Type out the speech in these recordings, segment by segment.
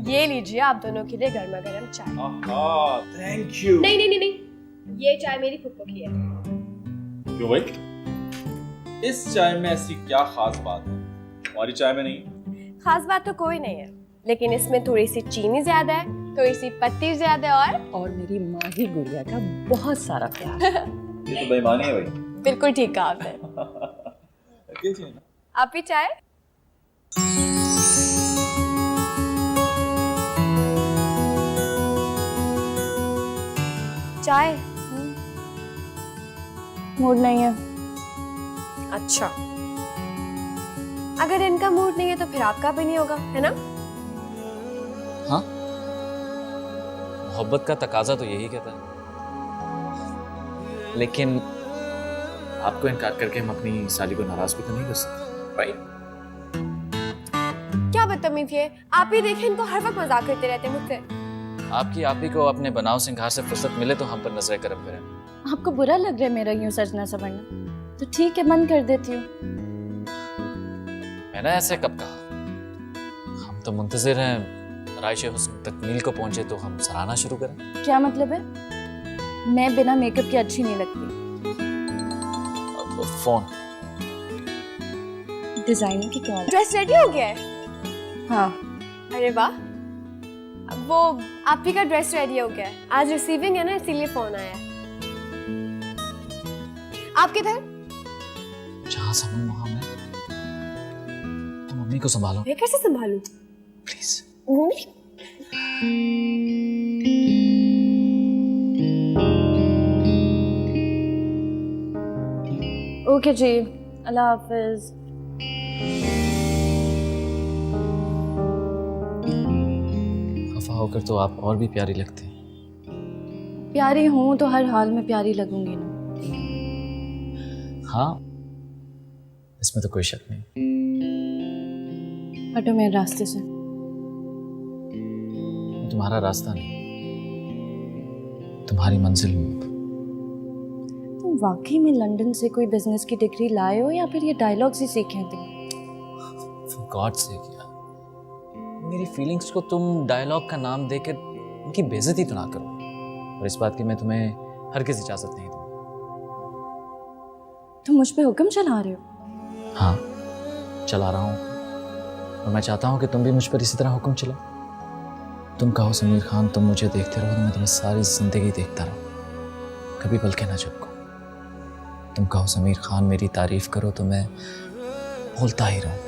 ये लीजिए आप दोनों के लिए गर्मा गर्म चाय। Thank you. नहीं नहीं नहीं नहीं, ये चाय मेरी फुप्पो की है। क्यों भाई? इस चाय में ऐसी क्या खास बात है हमारी चाय में नहीं? खास बात तो कोई नहीं है, लेकिन इसमें थोड़ी सी चीनी ज्यादा है, थोड़ी सी पत्ती ज्यादा है और मेरी माही गुड़िया का बहुत सारा प्यार। ये तो बेईमानी है भाई। बिल्कुल ठीक कहा आपने। आप भी चाय? चाय? मूड नहीं है। अच्छा, अगर इनका मूड नहीं है तो फिर आपका भी नहीं होगा, है ना? हाँ, मोहब्बत का तकाजा तो यही कहता है, लेकिन आपको इनकार करके हम अपनी साली को नाराज भी तो नहीं कर सकते, राइट? क्या बदतमीज है, आप ही देखें इनको हर वक्त मजाक करते रहते हैं मुझसे। आपकी आप ही को अपने बनाव सिंगार से फुर्सत मिले तो हम पर नजर करम करें। आपको बुरा लग रहा है मेरा यूं सजना सवरना? तो ठीक है, बंद कर देती हूँ। मैंने ऐसे कब कहा? हम तो मुंतजिर हैं राइशे हुस्न तकमील को पहुंचे तो हम सराहना शुरू करें। क्या मतलब है? मैं बिना मेकअप के अच्छी नहीं लगती। फोन डिजाइनर की कॉल। ड्रेस रेडी हो गया है? हाँ। अरे वाह, वो आप ही का ड्रेस रेडी हो गया है। आज रिसीविंग है ना, इसीलिए फोन आया है। आप किधर? जहां समन वहां मैं। तुम मम्मी को संभालो मैं कैसे संभालूं? प्लीज। ओके जी, अल्लाह हाफिज। खफा होकर तो आप और भी प्यारी लगती हैं। प्यारी हूँ तो हर हाल में प्यारी लगूंगी ना। हाँ, इसमें तो कोई शक नहीं। हटो मेरे रास्ते से। तुम्हारा रास्ता नहीं, तुम्हारी मंजिल हूँ। तुम वाकई में लंदन से कोई बिजनेस की डिग्री लाए हो या फिर ये डायलॉग्स ही सीखे हैं तुम? For God's sake यार, मेरी फीलिंग्स को तुम डायलॉग का नाम देकर उनकी बेइज्जती तो ना करो। और इस बात की मैं तुम्हें हरगिज़ इजाजत नहीं दूंगा। तुम मुझ पे हुक्म चला रहे हो? हाँ, चला रहा हूँ, और मैं चाहता हूँ कि तुम भी मुझ पर इसी तरह हुक्म चलाओ। तुम कहो समीर खान, तुम मुझे देखते रहो तो मैं तुम्हें सारी जिंदगी देखता रहूँ, कभी बल्कि ना झपको। तुम कहो समीर खान मेरी तारीफ करो तो मैं बोलता ही रहूँ।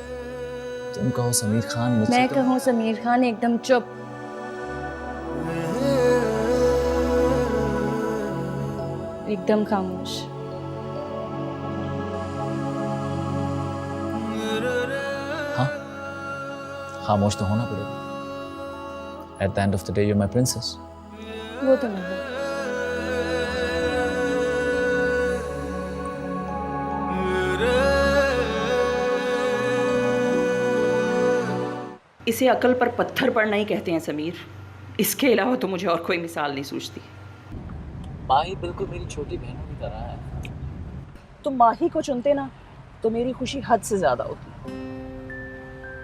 तुम कहो समीर खान मुझसे मैं तो... कहूँ समीर खान एकदम चुप। एकदम खामोश। हाँ, खामोश तो होना पड़ेगा। At the end of the day, you're my princess. वो तो नहीं। इसे अकल पर पत्थर पड़ना ही कहते हैं समीर। इसके अलावा तो मुझे और कोई मिसाल नहीं सूझती। माही बिल्कुल मेरी छोटी बहनों की तरह है। तुम माही को चुनते ना तो मेरी खुशी हद से ज्यादा होती।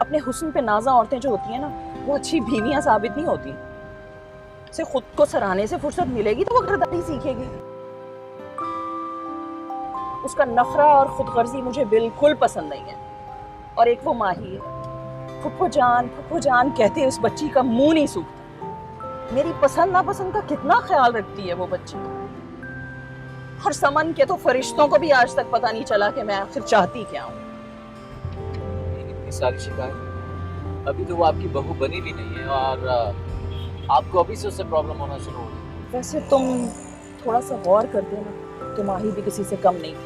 अपने हुस्न पे नाज़ा औरतें जो होती हैं ना, वो अच्छी बीवियां साबित नहीं होती। उसे खुद को सराहने से फुर्सत मिलेगी तो वो गर्दारी सीखेगी। उसका नखरा और खुदगर्जी मुझे बिल्कुल पसंद नहीं है। और एक वो माही है, फुप्पो जान कहते उस बच्ची का मुंह नहीं सूखता। मेरी पसंद नापसंद का कितना ख्याल रखती है वो बच्ची। और समन के तो फरिश्तों को भी आज तक पता नहीं चला कि मैं आखिर चाहती क्या हूँ। इतनी सारी शिकायत, अभी तो वो आपकी बहू बनी भी नहीं है और आपको अभी से उससे प्रॉब्लम होना शुरू हो गई। वैसे तुम थोड़ा सा गौर कर देना, तो माही भी किसी से कम नहीं थी।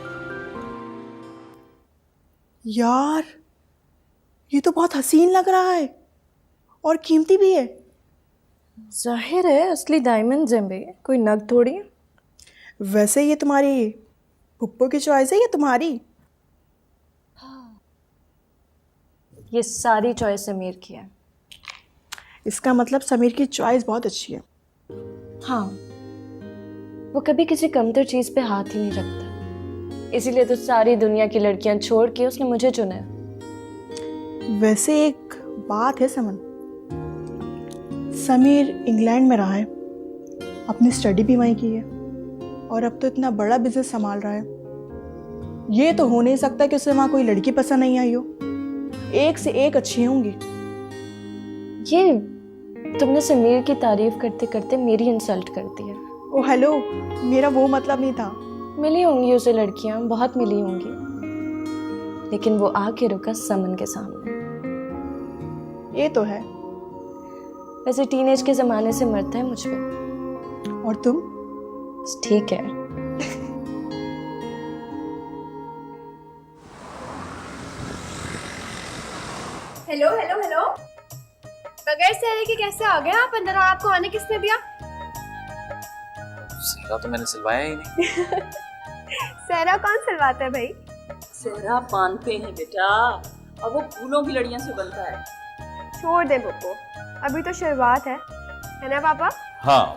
यार, ये तो बहुत हसीन लग रहा है और कीमती भी है। जाहिर है असली डायमंड जिम्बे, कोई नग थोड़ी है। वैसे ये तुम्हारी पुप्पो की चॉइस है या तुम्हारी? ये सारी चॉइस समीर की है। इसका मतलब समीर की चॉइस बहुत अच्छी है। हाँ, वो कभी किसी कमतर चीज पे हाथ ही नहीं रखता, इसीलिए तो सारी दुनिया की लड़कियां छोड़ के उसने मुझे चुना है। वैसे एक बात है समन, समीर इंग्लैंड में रहा है, अपनी स्टडी भी वहीं की है और अब तो इतना बड़ा बिजनेस संभाल रहा है। ये तो हो नहीं सकता कि उसे वहाँ कोई लड़की पसंद नहीं आई हो। एक से एक अच्छी होंगी। ये तुमने समीर की तारीफ करते करते मेरी इंसल्ट कर दी है। ओ हेलो, मेरा वो मतलब नहीं था। मिली होंगी उसे लड़कियां, बहुत मिली होंगी, लेकिन वो आके रुका समन के सामने। ये तो है। वैसे टीनेज के ज़माने से मरता है मुझ पे। और तुम? बस ठीक है। हेलो हेलो हेलो, बगैर सहरे के कैसे आ गए आप अंदर? और आपको आने किसने दिया? सेहरा तो मैंने सिलवाया ही नहीं। सहरा कौन सिलवाता है भाई? सेहरा बांधते हैं बेटा, और वो फूलों की लड़ियों से बनता है। छोड़ दे पप्पू, अभी तो शुरुआत है ना पापा? हाँ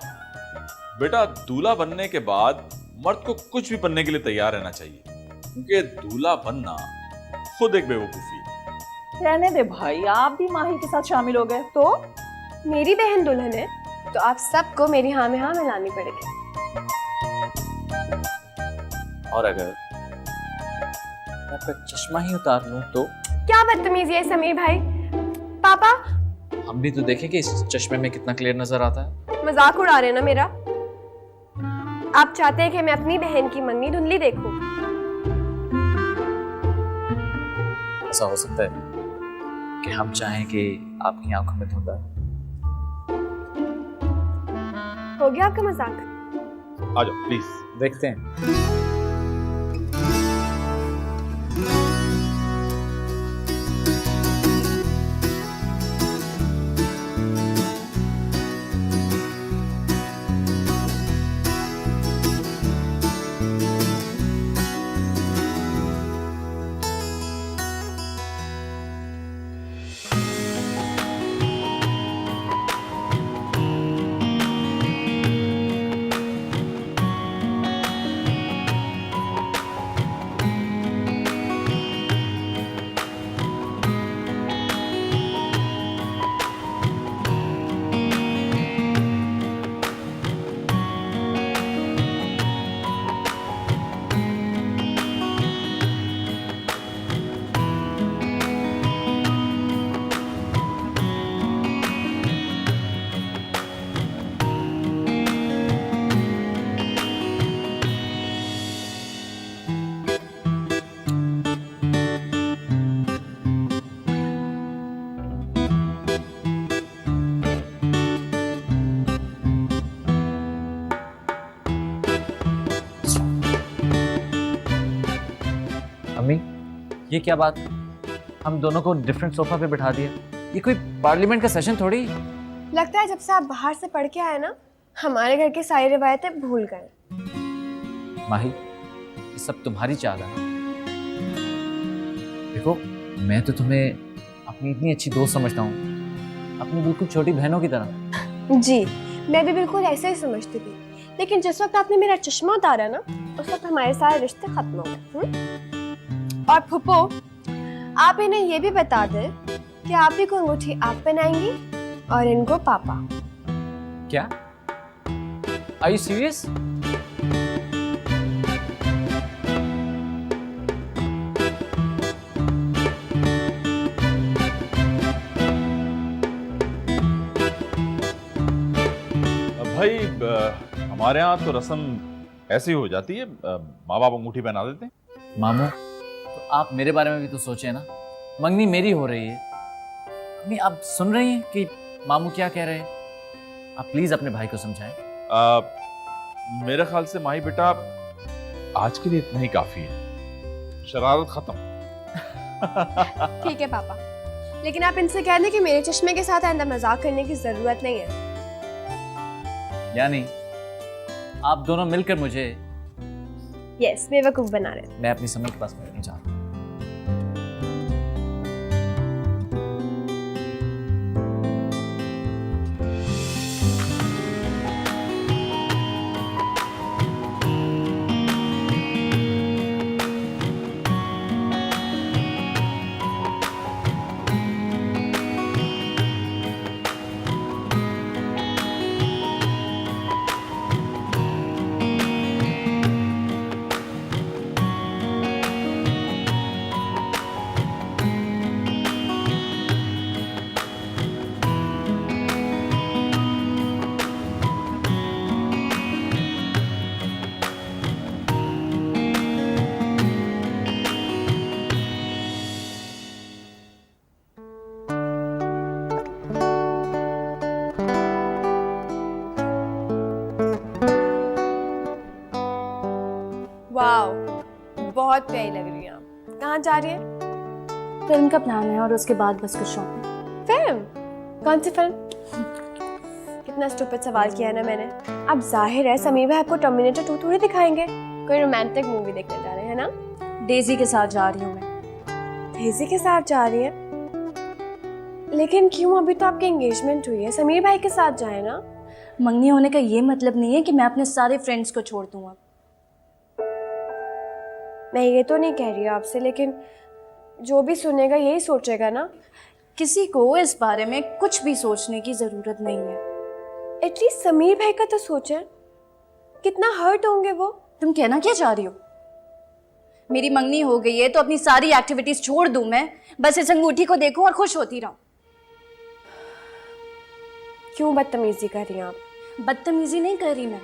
बेटा, दूल्हा बनने के बाद मर्द को कुछ भी बनने के लिए तैयार रहना चाहिए, क्योंकि दूल्हा बनना खुद एक बेवकूफी है। रहने दे भाई, आप भी माही के साथ शामिल हो गए तो? मेरी बहन दुल्हन है तो आप सबको मेरी हाँ में हाँ मिलानी पड़ेगी। और अगर मैं आपका चश्मा ही उतार लूं तो? क्या बदतमीजी है समीर भाई। पापा, हम भी तो देखें कि इस चश्मे में कितना क्लियर नजर आता है। मजाक उड़ा रहे हैं ना मेरा? आप चाहते हैं कि मैं अपनी बहन की मंगनी धुंधली देखूं? ऐसा हो सकता है कि हम चाहें कि आपकी आंखों में धुंध आए। हो गया आपका मजाक? आ जाओ प्लीज। देखते हैं। अम्मी, ये क्या बात? हम दोनों को डिफरेंट सोफा पे बिठा दिया। ये कोई पार्लियामेंट का सेशन थोड़ी। लगता है जब से आप बाहर से पढ़ के आए ना, हमारे घर की सारी रिवायतें भूल गए। माही, ये सब तुम्हारी चाल है। देखो, मैं तो तुम्हें अपनी इतनी अच्छी दोस्त समझता हूँ, अपनी बिल्कुल छोटी बहनों की तरह। जी, मैं भी बिल्कुल ऐसे ही समझती थी, लेकिन जिस वक्त आपने मेरा चश्मा उतारा ना, उस वक्त हमारे सारे रिश्ते खत्म हो गए। और फुप्पो, आप इन्हें ये भी बता दें कि आप ही को अंगूठी आप पहनाएंगी और इनको पापा। क्या? Are you serious? भाई हमारे यहाँ तो रस्म ऐसी हो जाती है, माँ बाप अंगूठी पहना देते हैं। मामू, तो आप मेरे बारे में भी तो सोचे ना। मंगनी मेरी हो रही है। अम्मी, आप सुन रही हैं कि मामू क्या कह रहे हैं? आप प्लीज अपने भाई को समझाएं। मेरे ख्याल से माही बेटा, आज के लिए इतना ही काफी है। शरारत खत्म। ठीक है पापा, लेकिन आप इनसे कह दें कि मेरे चश्मे के साथ आइंदा मजाक करने की जरूरत नहीं है। यानी आप दोनों मिलकर मुझे यस, बेवकूफ बना रहे हैं। मैं अपनी समझ के पास बैठना चाहता हूँ। वाओ, बहुत प्यारी लग रही हैं आप। कहाँ जा रही हैं? फिल्म का प्लान है और उसके बाद बस कुछ शॉपिंग। फिल्म? कौन सी फिल्म? कितना स्टूपिड सवाल किया है ना मैंने। अब जाहिर है समीर भाई आपको टर्मिनेटर 2 थोड़ी दिखाएंगे, कोई रोमांटिक मूवी देखने जा रहे हैं ना? डेजी के साथ जा रही हूँ मैं। डेजी के साथ जा रही है? लेकिन क्यों, अभी तो आपकी एंगेजमेंट हुई है, समीर भाई के साथ जाए ना। मंगनी होने का ये मतलब नहीं है कि मैं अपने सारे फ्रेंड्स को छोड़ दूँ अब। मैं ये तो नहीं कह रही आपसे, लेकिन जो भी सुनेगा यही सोचेगा ना। किसी को इस बारे में कुछ भी सोचने की ज़रूरत नहीं है। एटलीस्ट समीर भाई का तो सोचें, कितना हर्ट होंगे वो। तुम कहना क्या चाह रही हो? मेरी मंगनी हो गई है तो अपनी सारी एक्टिविटीज छोड़ दूं मैं, बस इस अंगूठी को देखूं और खुश होती रहूं। क्यों बदतमीजी कर रही हैं आप? बदतमीजी नहीं कर रही मैं।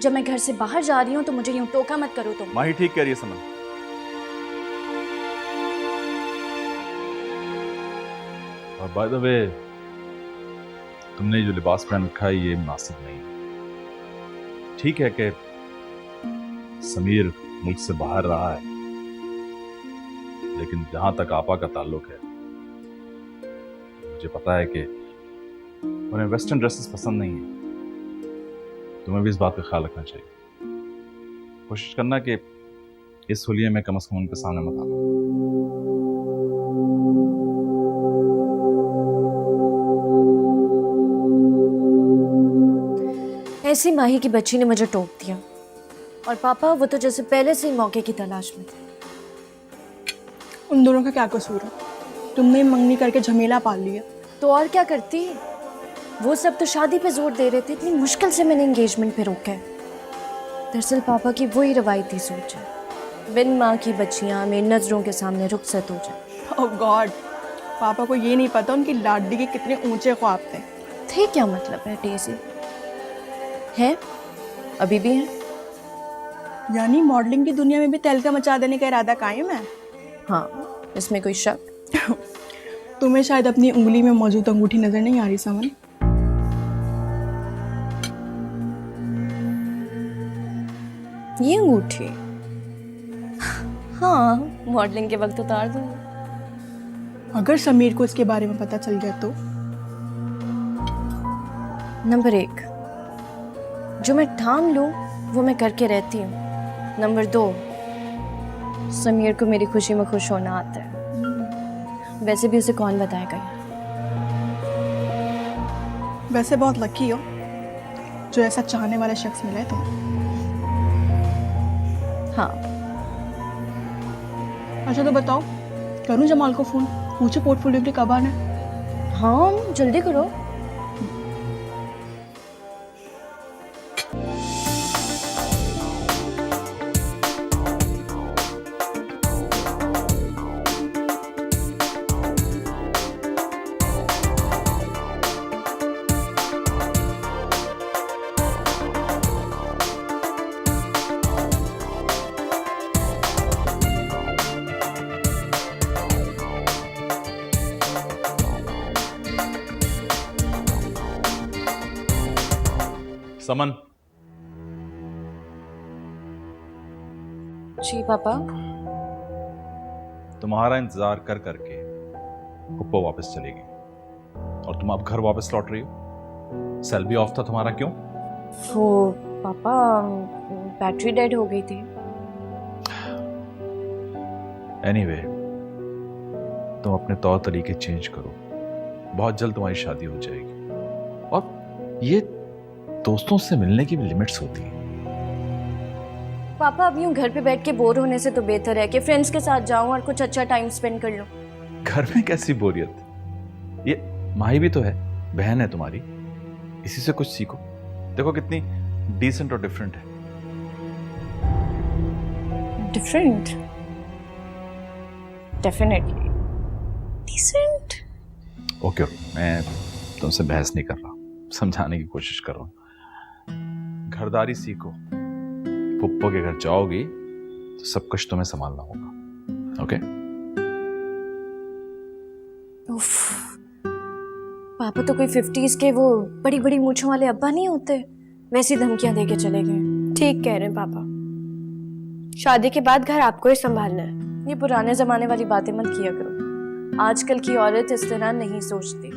जब मैं घर से बाहर जा रही हूं तो मुझे यूं टोका मत करो तुम। माही ठीक कह रही है समन। और बाय द वे, तुमने जो लिबास पहन रखा है ये मुनासिब नहीं है। ठीक है कि समीर मुल्क से बाहर रहा है, लेकिन जहां तक आपा का ताल्लुक है, मुझे पता है कि उन्हें वेस्टर्न ड्रेसेस पसंद नहीं है। तुम्हें भी इस बात का ख्याल रखना चाहिए। कोशिश करना कि इस होलिये में कम से कम उनके सामने मत आना। ऐसी माही की बच्ची ने मुझे टोक दिया, और पापा वो तो जैसे पहले से ही मौके की तलाश में थे। उन दोनों का क्या कसूर है? तुमने मंगनी करके झमेला पाल लिया। तो और क्या करती? वो सब तो शादी पे जोर दे रहे थे, इतनी मुश्किल से मैंने एंगेजमेंट पे रोका है। दरअसल पापा की वही रवायती सोच है, बिन माँ की बच्चियाँ मेरी नज़रों के सामने रुखसत हो जाए। ओह गॉड, पापा को ये नहीं पता उनकी लाडली के कितने ऊंचे ख्वाब थे। थे क्या मतलब है डेज़ी? है, अभी भी है। यानी मॉडलिंग की दुनिया में भी तहलका मचा देने का इरादा कायम है? हाँ, इसमें कोई शक? तुम्हें शायद अपनी उंगली में मौजूद अंगूठी नजर नहीं आ रही समन। ये अंगूठी? हाँ, मॉडलिंग के वक्त उतार दूंगी। अगर समीर को इसके बारे में पता चल गया तो? नंबर 1, जो मैं ठान लूं वो मैं करके रहती हूँ। नंबर 2, समीर को मेरी खुशी में खुश होना आता है। वैसे भी उसे कौन बताएगा ये? वैसे बहुत लकी हो जो ऐसा चाहने वाला शख्स मिला है तुम्हें। हाँ। अच्छा तो बताओ, करूं जमाल को फोन, पूछो पोर्टफोलियो के लिए कब आना है? हाँ, जल्दी करो। समन, जी पापा। तुम्हारा इंतजार कर करके पुप्पो वापस चली गई और तुम अब घर वापस लौट रही हो। सेल भी ऑफ था तुम्हारा, क्यों? वो पापा, बैटरी डेड हो गई थी। एनीवे, तुम अपने तौर तरीके चेंज करो, बहुत जल्द तुम्हारी शादी हो जाएगी। और ये दोस्तों से मिलने की भी लिमिट्स होती हैं। पापा, अब यूं घर पे बैठ के बोर होने से तो बेहतर है कि फ्रेंड्स के साथ जाऊं और कुछ अच्छा टाइम स्पेंड कर लूं। घर में कैसी बोरियत? ये माही भी तो है, बहन है तुम्हारी, इसी से कुछ सीखो। देखो कितनी डिसेंट और डिफरेंट है। डिफरेंट? Definitely decent. ओके, मैं तुमसे बहस नहीं कर रहा, समझाने की कोशिश कर रहा हूं। घरदारी सीखो। पुप्पो के घर जाओगी तो सब कुछ तुम्हें संभालना होगा। ओके? उफ, पापा तो कोई 50s के वो बड़ी बड़ी मूंछों वाले अब्बा नहीं होते, वैसी धमकियां देके चले गए। ठीक कह रहे हैं पापा, शादी के बाद घर आपको ही संभालना है। ये पुराने जमाने वाली बातें मत किया करो, आजकल की औरत इस तरह नहीं सोचती।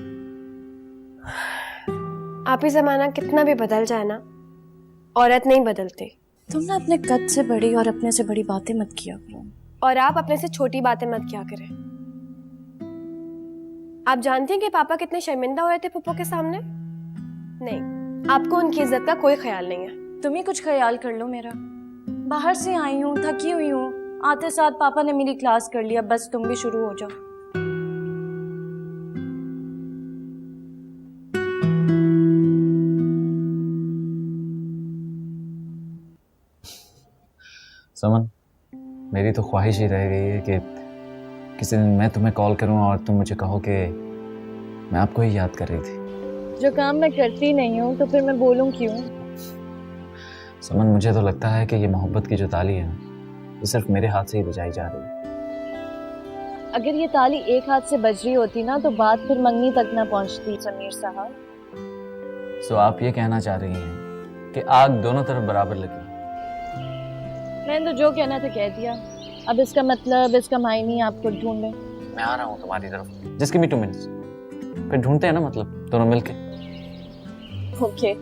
आप ही जमाना कितना भी बदल जाए ना, औरत नहीं बदलती। तुम ना अपने कद से बड़ी और अपने से बड़ी बातें मत किया करो। और आप अपने से छोटी बातें मत किया करें। आप जानती हैं कि पापा कितने शर्मिंदा हो रहे थे पप्पो के सामने? नहीं, आपको उनकी इज्जत का कोई ख्याल नहीं है। तुम ही कुछ ख्याल कर लो मेरा। बाहर से आई हूँ, थकी हुई हूँ, आते साथ पापा ने मेरी क्लास कर लिया, बस तुम भी शुरू हो जाओ। समन, मेरी तो ख्वाहिश ही रह गई है कि किसी दिन मैं तुम्हें कॉल करूं और तुम मुझे कहो कि मैं आपको ही याद कर रही थी। जो काम मैं करती नहीं हूँ तो फिर मैं बोलूँ क्यों? समन, मुझे तो लगता है कि ये मोहब्बत की जो ताली है ना, ये सिर्फ मेरे हाथ से ही बजाई जा रही है। अगर ये ताली एक हाथ से बज रही होती ना तो बात फिर मंगनी तक ना पहुंचती समीर साहब। सो आप ये कहना चाह रही हैं कि आग दोनों तरफ बराबर लगी? मैंने तो जो कहना था कह दिया, अब इसका मतलब, इसका मायने आप खुद ढूंढें। मैं आ रहा हूँ तुम्हारी तरफ, जस्ट गिव मी 2 मिनट्स, फिर ढूंढते हैं ना, मतलब दोनों मिलके। ओके।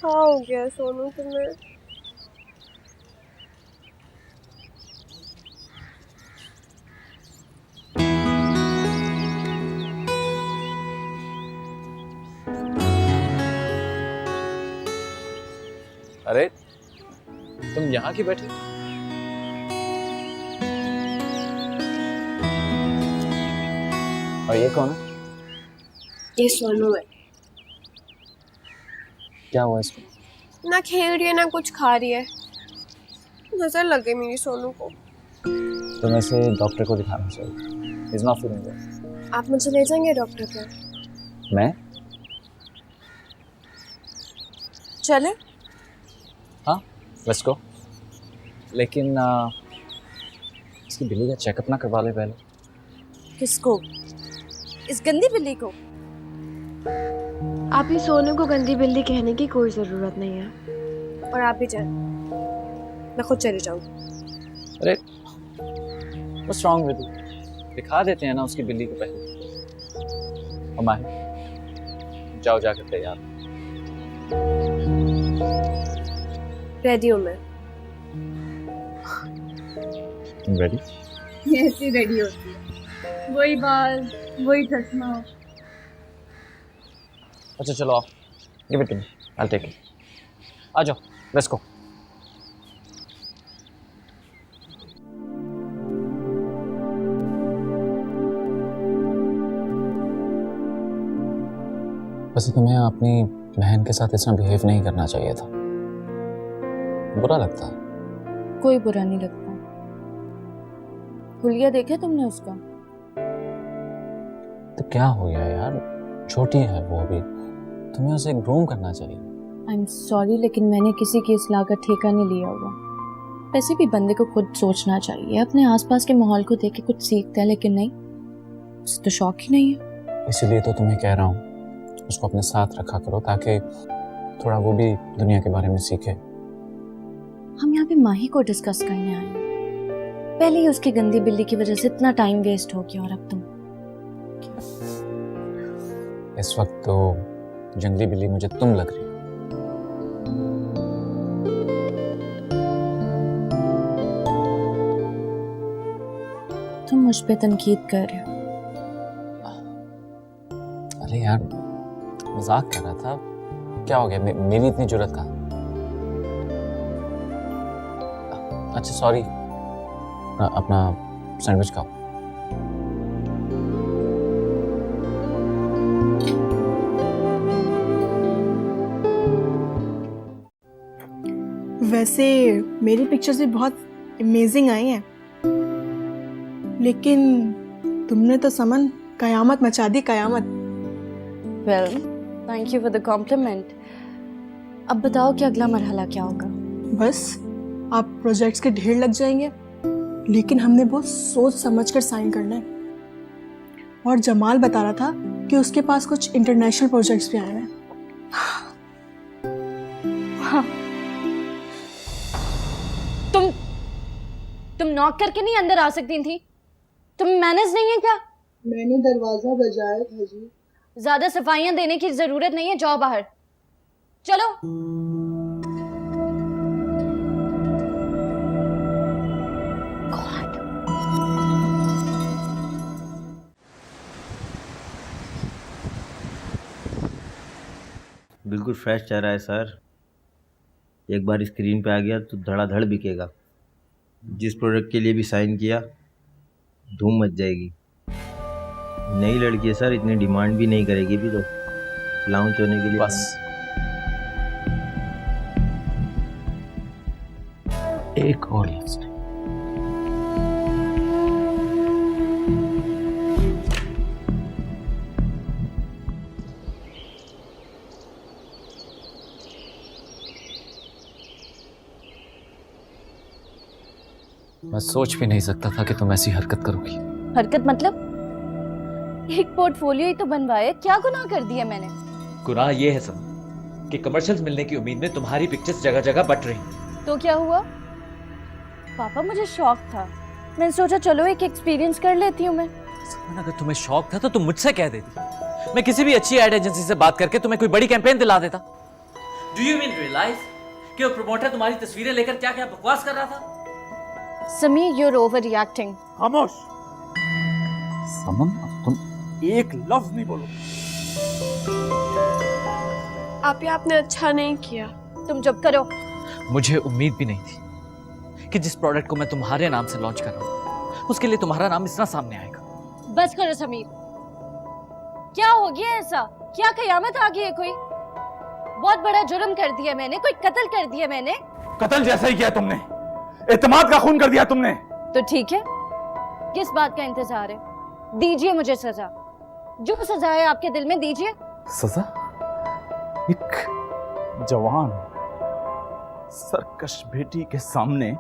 हाँ, हो गया सोनू तुम्हें? अरे तुम यहाँ की बैठी? और ये कौन है? ये सोनू है। क्या हुआ इसको? ना खेल रही है ना कुछ खा रही है, नजर लग गई मेरी सोनू को। तुम्हें इसे डॉक्टर को दिखाना चाहिए। He's not feeling well. आप मुझे ले जाएंगे डॉक्टर पे? मैं? चले? हाँ, लेट्स गो। लेकिन इसकी बिल्ली का चेकअप ना करवा ले पहले। किसको? इस गंदी बिल्ली को? आप ही सोनू को गंदी बिल्ली कहने की कोई जरूरत नहीं है। और आप भी जाएं, मैं खुद चली जाऊंगी। अरे what's wrong with you? दिखा देते हैं ना उसकी बिल्ली को पहले। हम आए, जाओ जाकर तैयार। रेडी हूँ मैं। तुम रेडी? ऐसी रेडी होती है, वही बाल, वही चश्मा। अच्छा चलो आओ, give it to me, I will take it. आ जाओ, लेट्स गो। वैसे तुम्हें अपनी बहन के साथ इतना बिहेव नहीं करना चाहिए था, बुरा लगता है। कोई बुरा नहीं लगता। हुलिया देखा तुमने उसका? तो क्या हो गया यार, छोटी है वो अभी, तुम्हें उसे ग्रूम करना चाहिए। आई एम सॉरी, लेकिन मैंने किसी की इस लायक ठेका नहीं लिया हुआ। वैसे भी बंदे को खुद सोचना चाहिए, अपने आसपास के माहौल को देख के कुछ सीखता है, लेकिन नहीं, उसे तो शौक ही नहीं है। इसीलिए तो तुम्हें कह रहा हूँ उसको अपने साथ रखा करो, ताकि थोड़ा वो भी दुनिया के बारे में सीखे। हम यहाँ पे माही को डिस्कस करने आए हैं। पहले ही उसकी गंदी बिल्ली की वजह से इतना टाइम वेस्ट हो गया, और अब तुम। इस वक्त तो जंगली बिल्ली मुझे तुम लग रही हो। तुम मुझ पे तनकीद कर रहे हो। अरे यार, मजाक कर रहा था, क्या हो गया? मेरी इतनी जुर्रत कहाँ? अच्छा सॉरी, अपना सैंडविच खाओ। वैसे मेरी पिक्चर्स भी बहुत अमेजिंग आई हैं, लेकिन तुमने तो समन कयामत मचा दी, कयामत। Well, thank you for the compliment. अब बताओ कि अगला मरहला क्या होगा? बस आप प्रोजेक्ट्स के ढेर लग जाएंगे, लेकिन हमने बहुत सोच समझ कर साइन करना है। और जमाल बता रहा था कि उसके पास कुछ इंटरनेशनल प्रोजेक्ट्स भी आए हैं। तुम नॉक करके नहीं अंदर आ सकती थी? तुम मैनेज नहीं है क्या? मैंने दरवाजा बजाया था जी। ज्यादा सफाइयां देने की जरूरत नहीं है, जाओ बाहर। चलो। बिल्कुल फ्रेश चेहरा है सर। एक बार स्क्रीन पे आ गया तो धड़ाधड़ बिकेगा। जिस प्रोडक्ट के लिए भी साइन किया धूम मच जाएगी। नई लड़की है सर, इतनी डिमांड भी नहीं करेगी भी तो लॉन्च होने के लिए। बस एक और लफ्ज नहीं। मैं सोच भी नहीं सकता था कि तुम ऐसी हरकत करोगी। हरकत मतलब? एक पोर्टफोलियो ही तो बनवाया, क्या गुनाह कर दिया मैंने? गुनाह ये है सब कि कमर्शियल्स मिलने की उम्मीद में तुम्हारी पिक्चर्स जगह जगह बट रही। तो क्या हुआ? पापा मुझे शौक था, मैंने सोचा चलो एक एक्सपीरियंस कर लेती हूँ मैं। अगर तुम्हें शौक था तो तुम मुझसे कह देती, मैं किसी भी अच्छी एड एजेंसी से बात करके तुम्हें कोई बड़ी कैंपेन दिला देता। डू यू मीन रियलाइज कि वो प्रमोटर तुम्हारी तस्वीरें लेकर क्या क्या बकवास कर रहा था? Sameer, you're overreacting. खामोश। समन, अब तुम एक लफ्ज नहीं बोलो। आपने अच्छा नहीं किया। तुम चुप करो। मुझे उम्मीद भी नहीं थी कि जिस प्रोडक्ट को मैं तुम्हारे नाम से लॉन्च कर रहा हूं उसके लिए तुम्हारा नाम इतना सामने आएगा। बस करो समीर, क्या हो गया ऐसा? क्या कयामत आ गई है? कोई बहुत बड़ा जुर्म कर दिया मैंने, कोई कत्ल कर दिया मैंने। कत्ल जैसा ही किया तुमने, एतमाद का खून कर दिया तुमने। तो ठीक है, किस बात का इंतजार है? दीजिए मुझे सजा, जो सजा है आपके दिल में दीजिए। सजा? एक जवान सरकश बेटी के सामने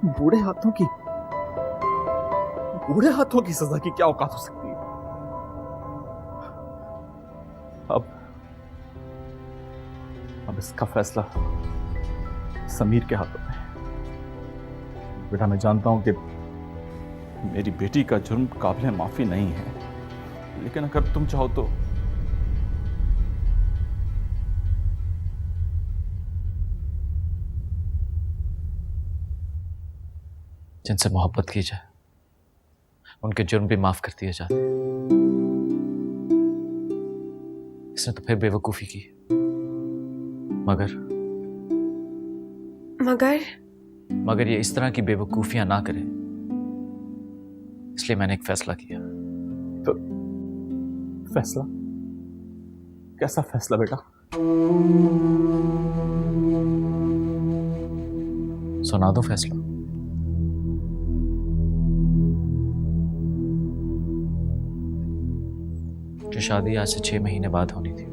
बूढ़े हाथों की सजा की क्या औकात हो सकती है? अब इसका फैसला समीर के हाथों में है। बेटा, मैं जानता हूं कि मेरी बेटी का जुर्म काबिल माफी नहीं है, लेकिन अगर तुम चाहो तो जिनसे मोहब्बत की जाए उनके जुर्म भी माफ कर दिए जाते। इसने तो फिर बेवकूफी की, मगर ये इस तरह की बेवकूफियां ना करे, इसलिए मैंने एक फैसला किया। तो फैसला? कैसा फैसला बेटा? सुना दो फैसला। जो शादी आज से 6 महीने बाद होनी थी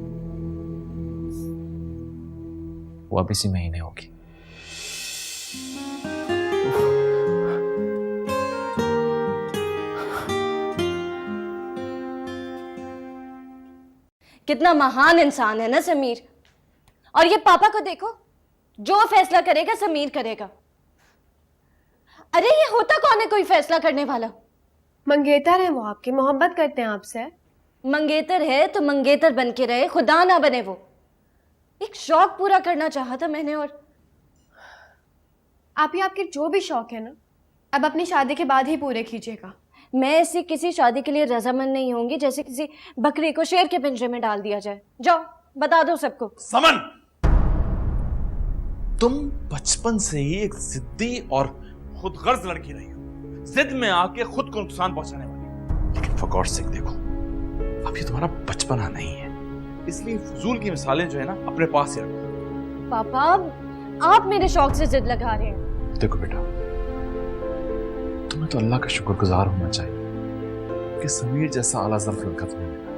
वो अब इसी महीने होगी। कितना महान इंसान है ना समीर। और ये पापा को देखो, जो फैसला करेगा समीर करेगा। अरे ये होता कौन है कोई फैसला करने वाला? मंगेतर है वो, आपकी मोहब्बत करते हैं आपसे। मंगेतर है तो मंगेतर बन के रहे, खुदा ना बने वो। एक शौक पूरा करना चाहा था मैंने। और आपके जो भी शौक है ना, अब अपनी शादी के बाद ही पूरे कीजिएगा। मैं ऐसी किसी शादी के लिए रजामंद नहीं होंगी जैसे किसी बकरी को शेर के पिंजरे में डाल दिया जाए। जाओ बता दो सबको। समन, तुम बचपन से ही एक जिद्दी और खुदगर्ज लड़की रही हो, जिद में आके खुद को नुकसान पहुंचाने वाली। लेकिन फॉर गॉड सेक देखो, अब ये तुम्हारा बचपना नहीं है, इसलिए फजूल की मिसालें जो है ना अपने पास ही रखो। पापा आप मेरे शौक से जिद लगा रहे हैं। देखो बेटा, तुम्हें तो अल्लाह का शुक्रगुजार होना चाहिए कि समीर जैसा आला ज़र्फ लड़का तुम्हें मिला।